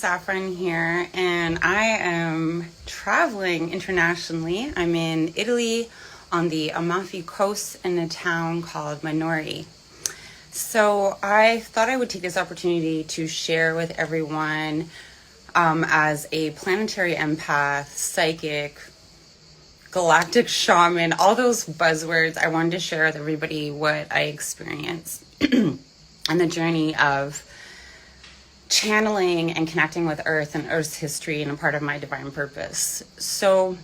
Saffron here, and I am traveling internationally. I'm in Italy on the Amalfi coast in a town called Minori. So I thought I would take this opportunity to share with everyone as a planetary empath, psychic, galactic shaman, all those buzzwords. I wanted to share with everybody what I experienced and the journey of channeling and connecting with Earth and Earth's history and a part of my divine purpose. So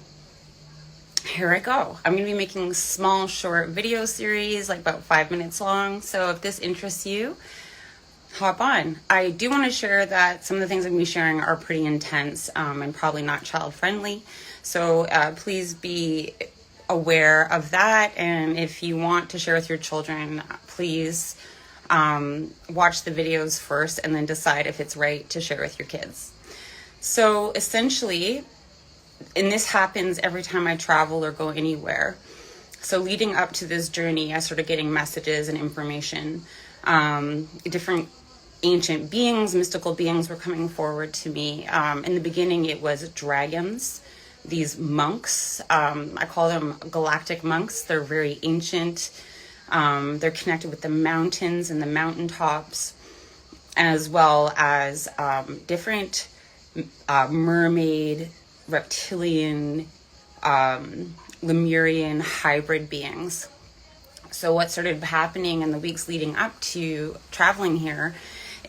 here I go. I'm going to be making small, short video series, like about 5 minutes long. So if this interests you, hop on. I do want to share that some of the things I'm going to be sharing are pretty intense and probably not child friendly. So please be aware of that. And if you want to share with your children, please watch the videos first and then decide if it's right to share with your kids. So essentially, and this happens every time I travel or go anywhere. So leading up to this journey, I started getting messages and information. Different ancient beings, mystical beings were coming forward to me. In the beginning, it was dragons, these monks. I call them galactic monks. They're very ancient. They're connected with the mountains and the mountaintops, as well as different mermaid, reptilian, Lemurian hybrid beings. So what started happening in the weeks leading up to traveling here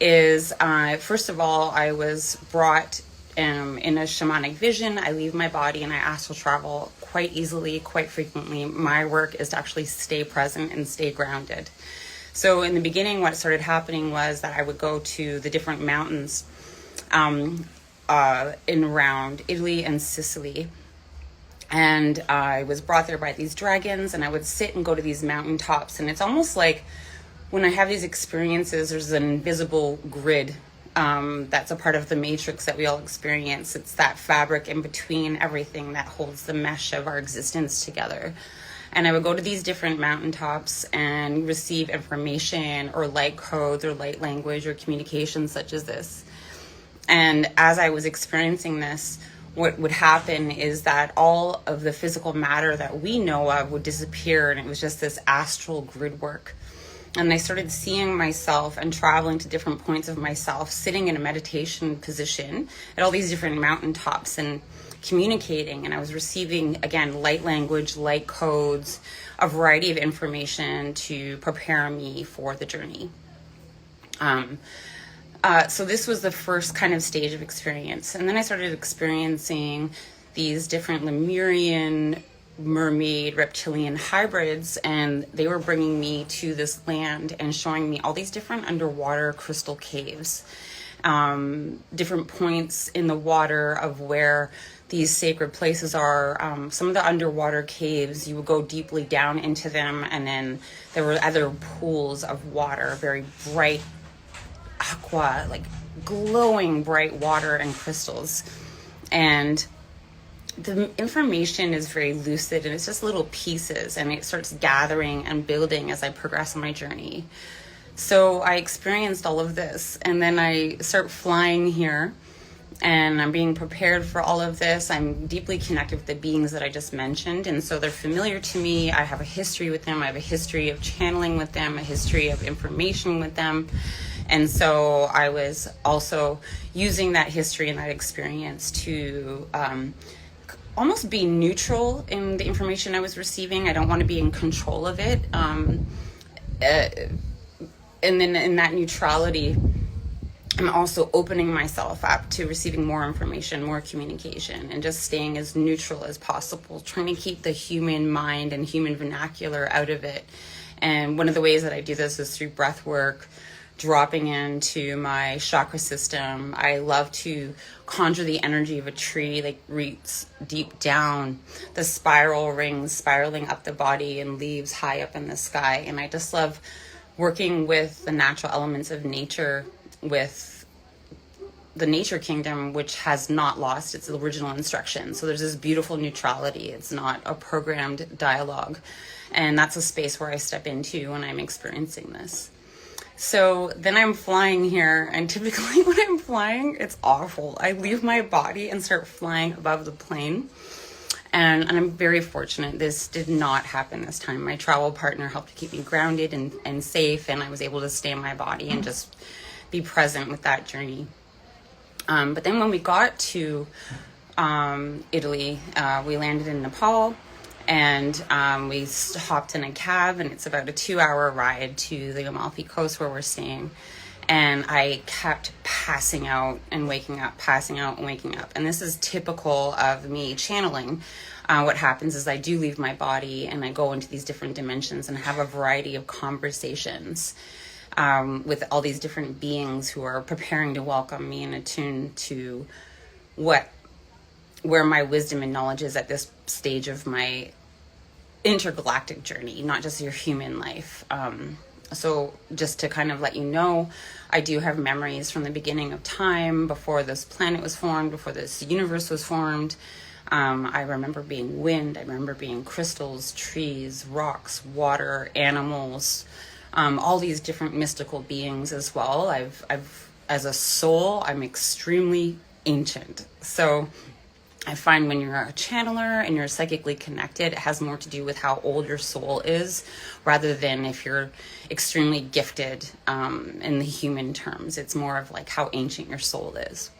is, first of all, I was brought in a shamanic vision. I leave my body and I astral travel quite easily, quite frequently. My work is to actually stay present and stay grounded. So in the beginning, what started happening was that I would go to the different mountains in around Italy and Sicily. And I was brought there by these dragons, and I would sit and go to these mountaintops. And it's almost like when I have these experiences, there's an invisible grid that's a part of the matrix that we all experience. It's that fabric in between everything that holds the mesh of our existence together. And I would go to these different mountaintops and receive information or light codes or light language or communication such as this. And as I was experiencing this, what would happen is that all of the physical matter that we know of would disappear, and it was just this astral grid work. And I started seeing myself and traveling to different points of myself, sitting in a meditation position at all these different mountaintops and communicating. And I was receiving, again, light language, light codes, a variety of information to prepare me for the journey. So this was the first kind of stage of experience. And then I started experiencing these different Lemurian, mermaid, reptilian hybrids, and they were bringing me to this land and showing me all these different underwater crystal caves, different points in the water of where these sacred places are. Some of the underwater caves, you would go deeply down into them, and then there were other pools of water, very bright aqua, like glowing bright water and crystals. And the information is very lucid, and it's just little pieces, and it starts gathering and building as I progress on my journey. So I experienced all of this, and then I start flying here, and I'm being prepared for all of this. I'm deeply connected with the beings that I just mentioned, and so they're familiar to me. I have a history with them. I have a history of channeling with them, a history of information with them. And so I was also using that history and that experience to almost be neutral in the information I was receiving. I don't want to be in control of it. And then in that neutrality, I'm also opening myself up to receiving more information, more communication, and just staying as neutral as possible, trying to keep the human mind and human vernacular out of it. And one of the ways that I do this is through breath work, dropping into my chakra system. I love to conjure the energy of a tree, like roots deep down, the spiral rings spiraling up the body and leaves high up in the sky. And I just love working with the natural elements of nature, with the nature kingdom, which has not lost its original instruction. So there's this beautiful neutrality. It's not a programmed dialogue. And that's a space where I step into when I'm experiencing this. So then I'm flying here, and typically when I'm flying, it's awful. I leave my body and start flying above the plane. And I'm very fortunate. This did not happen this time. My travel partner helped to keep me grounded and safe, and I was able to stay in my body and just be present with that journey. But then when we got to Italy, we landed in Nepal, and we hopped in a cab, and it's about a 2-hour ride to the Amalfi coast where we're staying. And I kept passing out and waking up, passing out and waking up. And this is typical of me channeling. What happens is I do leave my body and I go into these different dimensions and have a variety of conversations with all these different beings who are preparing to welcome me and attune to where my wisdom and knowledge is at this stage of my intergalactic journey, not just your human life. So just to kind of let you know, I do have memories from the beginning of time, before this planet was formed, before this universe was formed. I remember being wind, I remember being crystals, trees, rocks, water, animals, all these different mystical beings as well. I've as a soul, I'm extremely ancient. So I find when you're a channeler and you're psychically connected, it has more to do with how old your soul is rather than if you're extremely gifted in the human terms. It's more of like how ancient your soul is.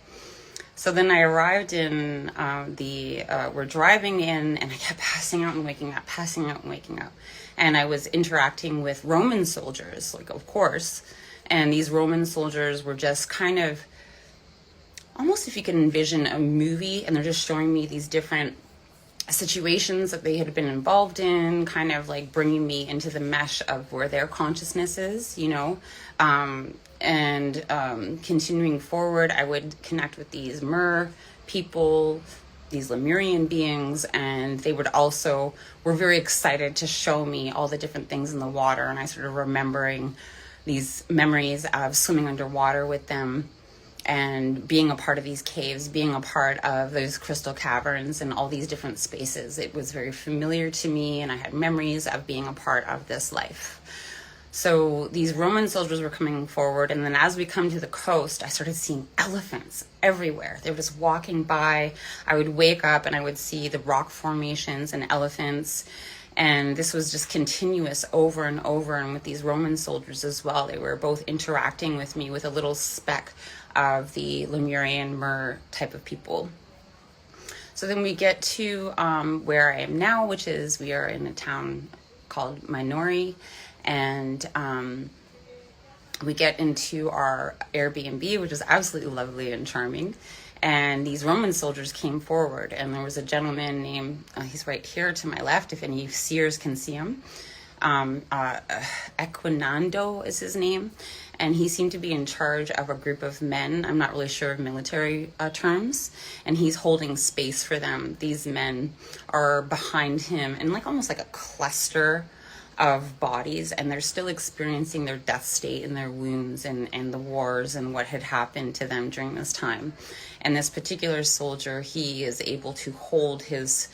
So then I arrived in we're driving in, and I kept passing out and waking up, passing out and waking up. And I was interacting with Roman soldiers, like, of course. And these Roman soldiers were just kind of, almost if you can envision a movie, and they're just showing me these different situations that they had been involved in, kind of like bringing me into the mesh of where their consciousness is, you know. Continuing forward, I would connect with these Mer people, these Lemurian beings, and they were very excited to show me all the different things in the water. And I started remembering these memories of swimming underwater with them and being a part of these caves, being a part of those crystal caverns and all these different spaces. It was very familiar to me, and I had memories of being a part of this life. So these Roman soldiers were coming forward, and then as we come to the coast, I started seeing elephants everywhere. They were just walking by. I would wake up and I would see the rock formations and elephants, and this was just continuous over and over. And with these Roman soldiers as well, they were both interacting with me with a little speck of the Lemurian Mer type of people. So then we get to where I am now, which is we are in a town called Minori. And we get into our Airbnb, which is absolutely lovely and charming. And these Roman soldiers came forward, and there was a gentleman named, he's right here to my left, if any seers can see him. Equinando is his name. And he seemed to be in charge of a group of men. I'm not really sure of military terms. And he's holding space for them. These men are behind him in like almost like a cluster of bodies, and they're still experiencing their death state and their wounds and the wars and what had happened to them during this time. And this particular soldier, he is able to hold his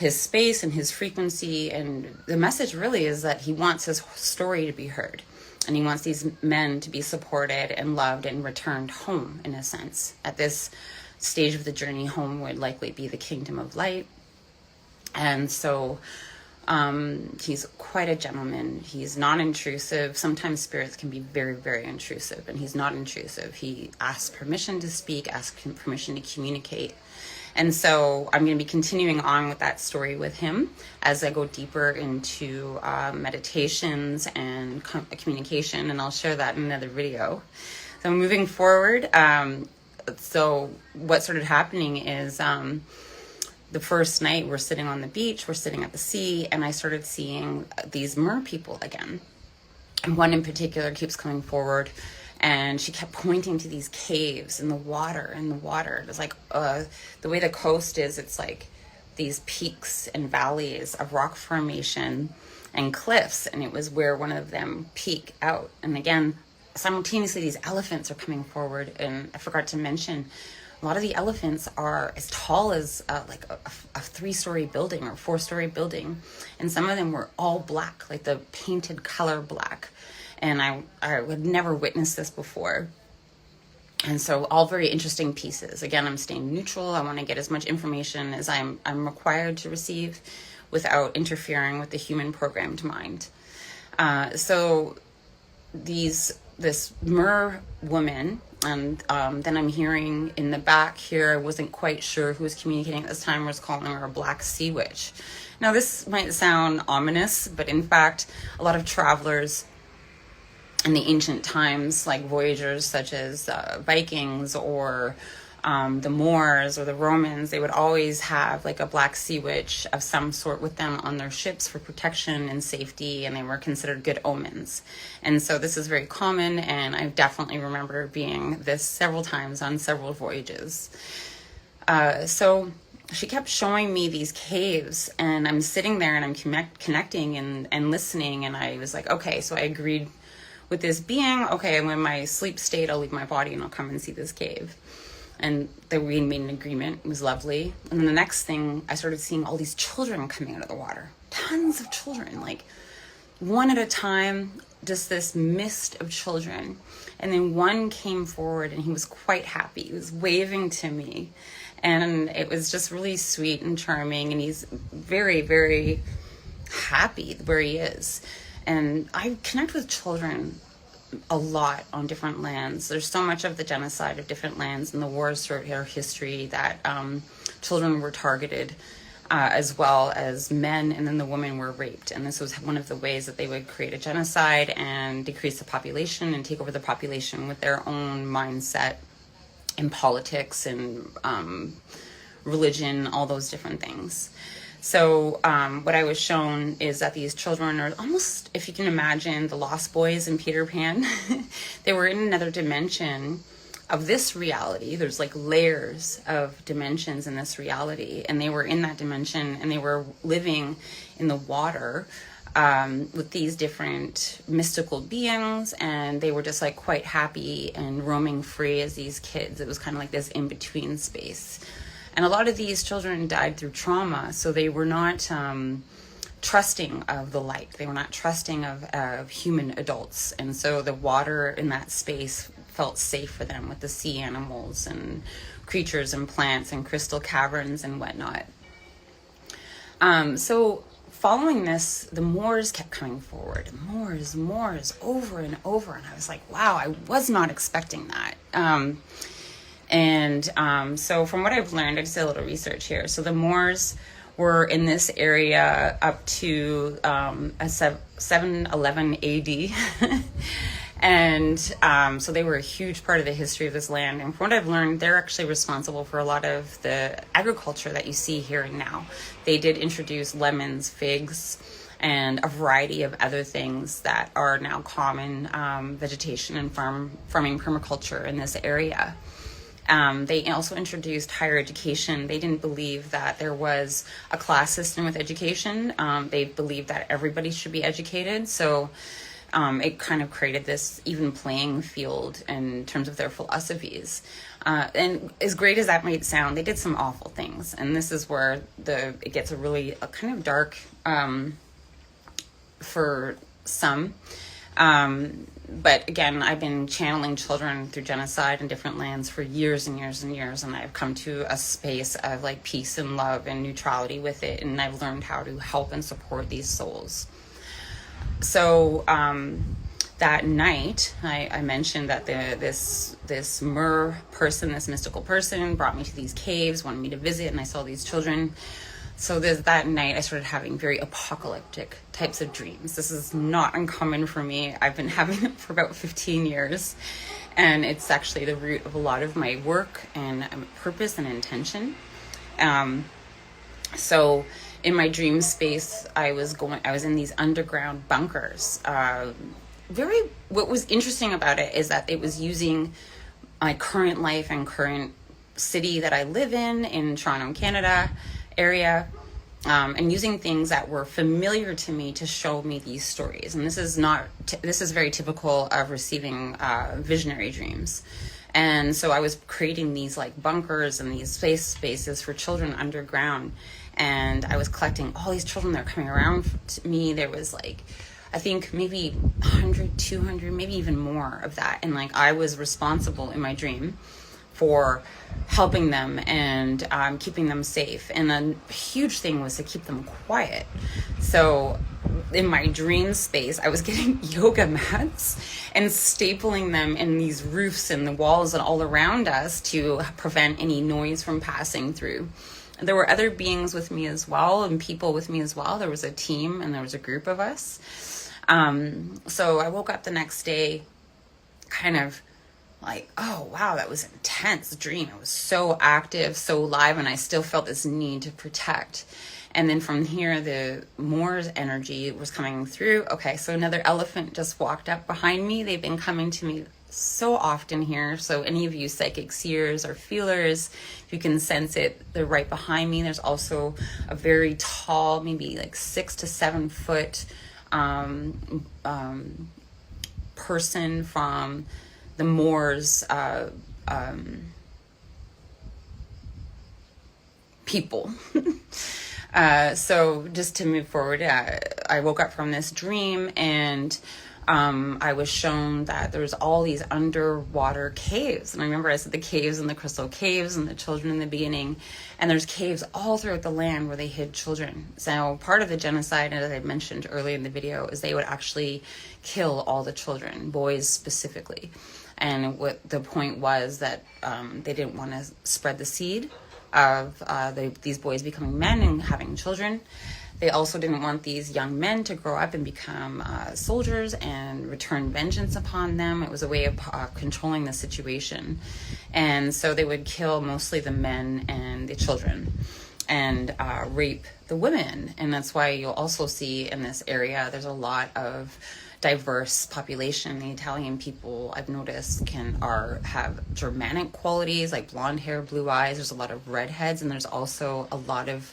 space and his frequency, and the message really is that he wants his story to be heard, and he wants these men to be supported and loved and returned home, in a sense. At this stage of the journey, home would likely be the kingdom of light. And so he's quite a gentleman. He's non-intrusive. Sometimes spirits can be very, very intrusive, and he's not intrusive. He asks permission to speak, asks permission to communicate. And so I'm going to be continuing on with that story with him as I go deeper into meditations and communication, and I'll share that in another video. So moving forward, so what started happening is the first night we're sitting on the beach, we're sitting at the sea, and I started seeing these Mer people again. And one in particular keeps coming forward, and she kept pointing to these caves in the water, It's like, the way the coast is, it's like these peaks and valleys of rock formation and cliffs, and it was where one of them peak out. And again, simultaneously, these elephants are coming forward, and I forgot to mention, a lot of the elephants are as tall as like a 3-story building or 4-story building. And some of them were all black, like the painted color black. And I had never witnessed this before. And so all very interesting pieces. Again, I'm staying neutral. I want to get as much information as I'm required to receive without interfering with the human programmed mind. So this mer woman, and then I'm hearing in the back here, I wasn't quite sure who was communicating at this time, was calling her a black sea witch. Now this might sound ominous, but in fact, a lot of travelers in the ancient times, like voyagers such as Vikings or the Moors or the Romans, they would always have like a black sea witch of some sort with them on their ships for protection and safety, and they were considered good omens. And so this is very common, and I definitely remember being this several times on several voyages. So she kept showing me these caves, and I'm sitting there and I'm connecting and listening, and I was like, okay, so I agreed with this being, okay, when my sleep state, I'll leave my body and I'll come and see this cave. And we made an agreement. It was lovely. And then the next thing, I started seeing all these children coming out of the water. Tons of children, like one at a time, just this mist of children. And then one came forward and he was quite happy. He was waving to me. And it was just really sweet and charming. And he's very, very happy where he is. And I connect with children a lot on different lands. There's so much of the genocide of different lands and the wars throughout our history that children were targeted as well as men, and then the women were raped. And this was one of the ways that they would create a genocide and decrease the population and take over the population with their own mindset in politics and religion, all those different things. So what I was shown is that these children are almost, if you can imagine, the Lost Boys in Peter Pan. They were in another dimension of this reality. There's like layers of dimensions in this reality. And they were in that dimension, and they were living in the water with these different mystical beings. And they were just like quite happy and roaming free as these kids. It was kind of like this in-between space. And a lot of these children died through trauma, so they were not trusting of the light. They were not trusting of human adults. And so the water in that space felt safe for them with the sea animals and creatures and plants and crystal caverns and whatnot. So following this, the Moors kept coming forward. Moors, over and over. And I was like, wow, I was not expecting that. So from what I've learned, I just did a little research here. So the Moors were in this area up to 711 AD. And so they were a huge part of the history of this land. And from what I've learned, they're actually responsible for a lot of the agriculture that you see here and now. They did introduce lemons, figs, and a variety of other things that are now common vegetation and farming permaculture in this area. They also introduced higher education. They didn't believe that there was a class system with education. They believed that everybody should be educated. So it kind of created this even playing field in terms of their philosophies. And as great as that might sound, they did some awful things. And this is where it gets a kind of dark for some. But again, I've been channeling children through genocide in different lands for years and years and years, and I've come to a space of like peace and love and neutrality with it, and I've learned how to help and support these souls. So that night, I mentioned that this Mer person, this mystical person, brought me to these caves, wanted me to visit, and I saw these children. So that night, I started having very apocalyptic types of dreams. This is not uncommon for me. I've been having them for about 15 years. And it's actually the root of a lot of my work and purpose and intention. So in my dream space, I was in these underground bunkers. What was interesting about it is that it was using my current life and current city that I live in Toronto, Canada area, and using things that were familiar to me to show me these stories. And this is very typical of receiving visionary dreams. And so I was creating these like bunkers and these spaces for children underground. And I was collecting all these children that were coming around to me. There was like I think maybe 100, 200, maybe even more of that. And like, I was responsible in my dream for helping them and keeping them safe. And then a huge thing was to keep them quiet. So in my dream space, I was getting yoga mats and stapling them in these roofs and the walls and all around us to prevent any noise from passing through. There were other beings with me as well, and people with me as well. There was a team and there was a group of us. So I woke up the next day kind of like, oh wow, that was an intense dream. It was so active, so live, and I still felt this need to protect. And then from here, the Moor's energy was coming through. Okay, so another elephant just walked up behind me. They've been coming to me so often here. So any of you psychic seers or feelers, if you can sense it, they're right behind me. There's also a very tall, maybe like 6 to 7 foot person from the Moors people. So just to move forward, I woke up from this dream, and I was shown that there was all these underwater caves. And I remember I said the caves and the crystal caves and the children in the beginning. And there's caves all throughout the land where they hid children. So part of the genocide, as I mentioned earlier in the video, is they would actually kill all the children, boys specifically. And what the point was that they didn't want to spread the seed of these boys becoming men and having children. They also didn't want these young men to grow up and become soldiers and return vengeance upon them. It was a way of controlling the situation. And so they would kill mostly the men and the children and rape the women. And that's why you'll also see in this area, there's a lot of diverse population. The Italian people, I've noticed, have Germanic qualities, like blonde hair, blue eyes. There's a lot of redheads, and there's also a lot of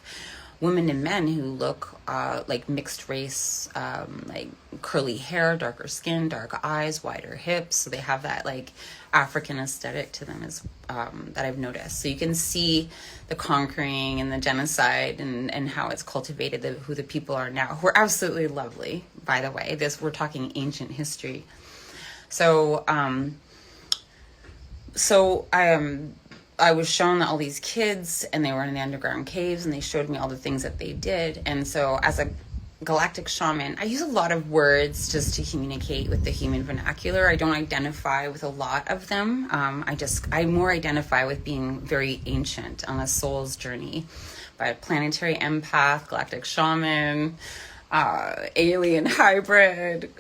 women and men who look like mixed race, like curly hair, darker skin, dark eyes, wider hips. So they have that like African aesthetic to them as that I've noticed. So you can see the conquering and the genocide and how it's cultivated who the people are now, who are absolutely lovely, by the way. We're talking ancient history. So I was shown all these kids, and they were in the underground caves, and they showed me all the things that they did. And so as a galactic shaman, I use a lot of words just to communicate with the human vernacular. I don't identify with a lot of them. I more identify with being very ancient on a soul's journey. But planetary empath, galactic shaman, alien hybrid,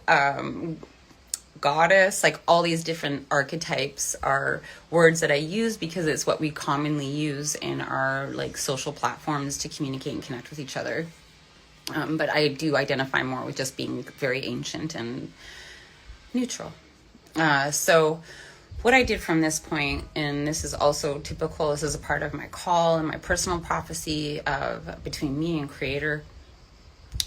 goddess, like all these different archetypes are words that I use because it's what we commonly use in our like social platforms to communicate and connect with each other. But I do identify more with just being very ancient and neutral. So what I did from this point, and this is also typical, this is a part of my call and my personal prophecy between me and Creator,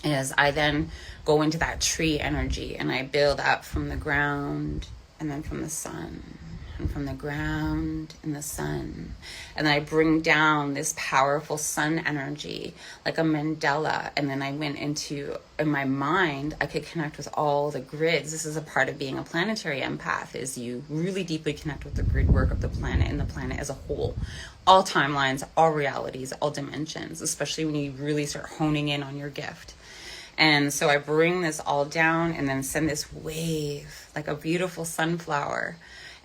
is I then go into that tree energy, and I build up from the ground and then from the sun and from the ground and the sun. And then I bring down this powerful sun energy like a mandala. And then I went into, in my mind, I could connect with all the grids. This is a part of being a planetary empath, is you really deeply connect with the grid work of the planet and the planet as a whole. All timelines, all realities, all dimensions, especially when you really start honing in on your gift. And so I bring this all down and then send this wave like a beautiful sunflower.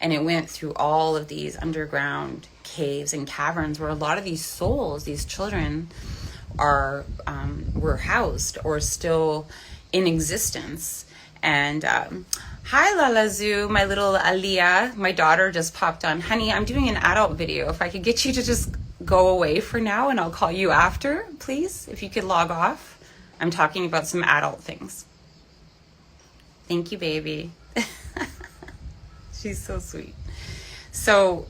And it went through all of these underground caves and caverns where a lot of these souls, these children, were housed or still in existence. And hi, Lalazu, my little Aliyah, my daughter just popped on. Honey, I'm doing an adult video. If I could get you to just go away for now, and I'll call you after, please, if you could log off. I'm talking about some adult things. Thank you, baby. She's so sweet. So,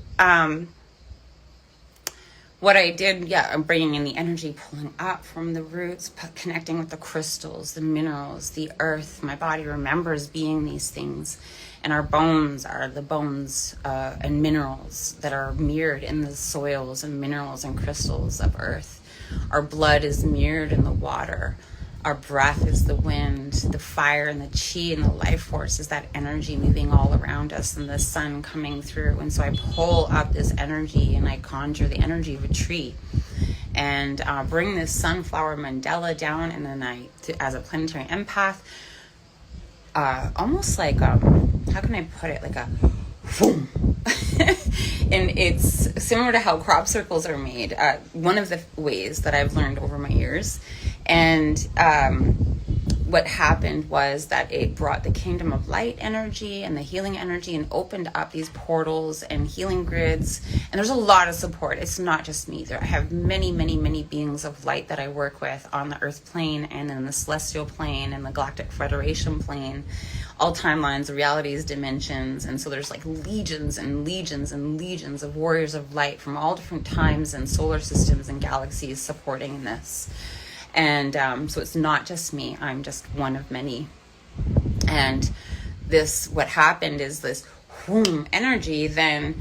what I did, I'm bringing in the energy, pulling up from the roots, connecting with the crystals, the minerals, the earth. My body remembers being these things. And our bones are the bones and minerals that are mirrored in the soils and minerals and crystals of earth. Our blood is mirrored in the water. Our breath is the wind, the fire and the chi and the life force is that energy moving all around us, and the sun coming through. And so I pull up this energy and I conjure the energy of a tree and bring this sunflower mandala down. And then as a planetary empath, almost like, how can I put it? Like a boom. And it's similar to how crop circles are made. One of the ways that I've learned over my years. And what happened was that it brought the kingdom of light energy and the healing energy and opened up these portals and healing grids. And there's a lot of support. It's not just me. I have many, many, many beings of light that I work with on the earth plane and in the celestial plane and the Galactic Federation plane, all timelines, realities, dimensions. And so there's like legions and legions and legions of warriors of light from all different times and solar systems and galaxies supporting this. And so it's not just me. I'm just one of many. And what happened is this energy then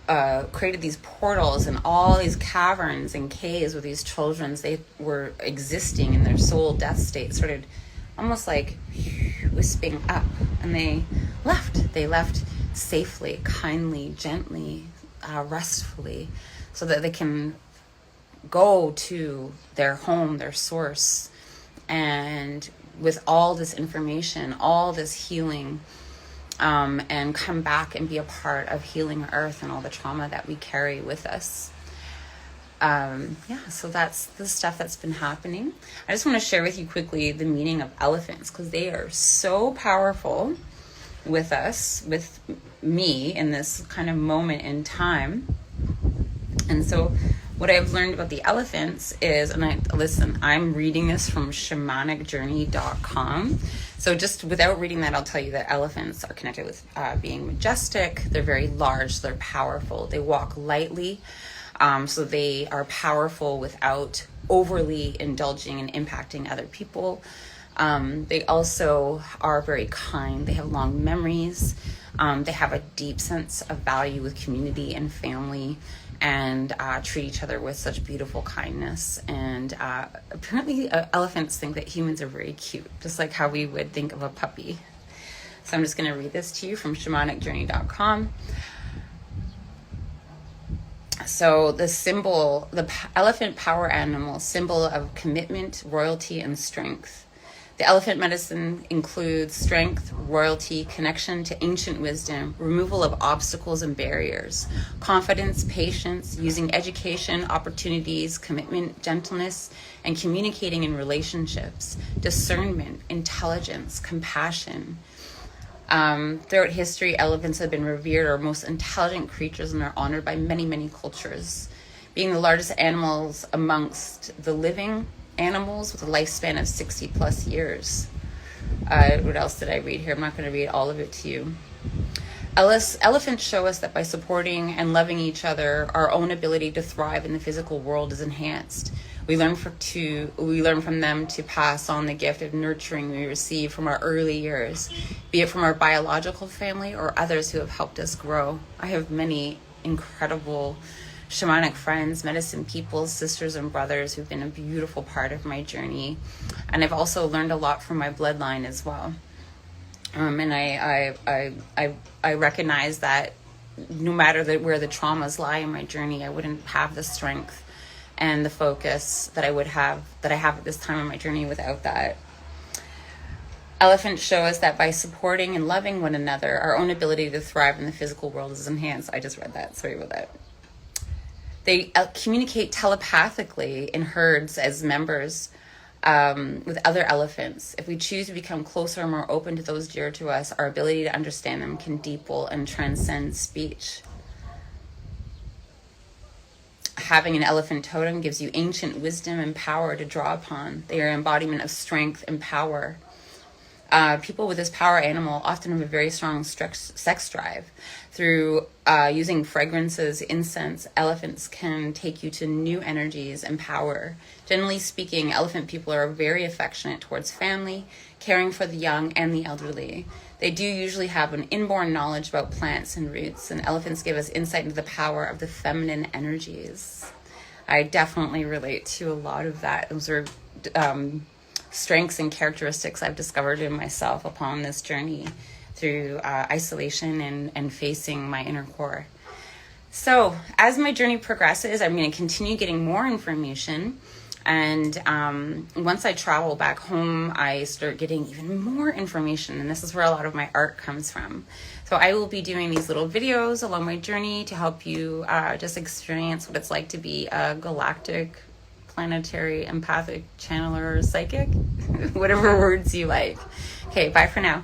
created these portals and all these caverns and caves where these children, they were existing in their soul death state, started almost like wisping up. And they left safely, kindly, gently, restfully, so that they can go to their home, their source, and with all this information, all this healing, and come back and be a part of healing Earth and all the trauma that we carry with us. So that's the stuff that's been happening. I just want to share with you quickly the meaning of elephants, because they are so powerful with us, with me in this kind of moment in time. And so what I've learned about the elephants is, and I'm reading this from shamanicjourney.com. So just without reading that, I'll tell you that elephants are connected with being majestic. They're very large. They're powerful. They walk lightly. So they are powerful without overly indulging and impacting other people. They also are very kind. They have long memories. They have a deep sense of value with community and family, and treat each other with such beautiful kindness. And apparently elephants think that humans are very cute, just like how we would think of a puppy. So I'm just going to read this to you from shamanicjourney.com. So the elephant power animal, symbol of commitment, royalty, and strength. The elephant medicine includes strength, royalty, connection to ancient wisdom, removal of obstacles and barriers, confidence, patience, using education, opportunities, commitment, gentleness, and communicating in relationships, discernment, intelligence, compassion. Throughout history, elephants have been revered as most intelligent creatures and are honored by many, many cultures. Being the largest animals amongst the living animals with a lifespan of 60 plus years. What else did I read here? I'm not going to read all of it to you. Elephants show us that by supporting and loving each other, our own ability to thrive in the physical world is enhanced. We learn from them to pass on the gift of nurturing we receive from our early years, be it from our biological family or others who have helped us grow. I have many incredible shamanic friends, medicine people, sisters and brothers who've been a beautiful part of my journey. And I've also learned a lot from my bloodline as well. And I recognize that no matter where the traumas lie in my journey, I wouldn't have the strength and the focus that I have at this time in my journey without that. Elephants show us that by supporting and loving one another, our own ability to thrive in the physical world is enhanced. I just read that. Sorry about that. They communicate telepathically in herds as members with other elephants. If we choose to become closer and more open to those dear to us, our ability to understand them can deepen and transcend speech. Having an elephant totem gives you ancient wisdom and power to draw upon. They are an embodiment of strength and power. People with this power animal often have a very strong sex drive. Through using fragrances, incense, elephants can take you to new energies and power. Generally speaking, elephant people are very affectionate towards family, caring for the young and the elderly. They do usually have an inborn knowledge about plants and roots, and elephants give us insight into the power of the feminine energies. I definitely relate to a lot of that. Those are strengths and characteristics I've discovered in myself upon this journey through isolation and facing my inner core. So as my journey progresses, I'm going to continue getting more information. And once I travel back home, I start getting even more information. And this is where a lot of my art comes from. So I will be doing these little videos along my journey to help you just experience what it's like to be a galactic, planetary, empathic, channeler, psychic, whatever words you like. Okay, bye for now.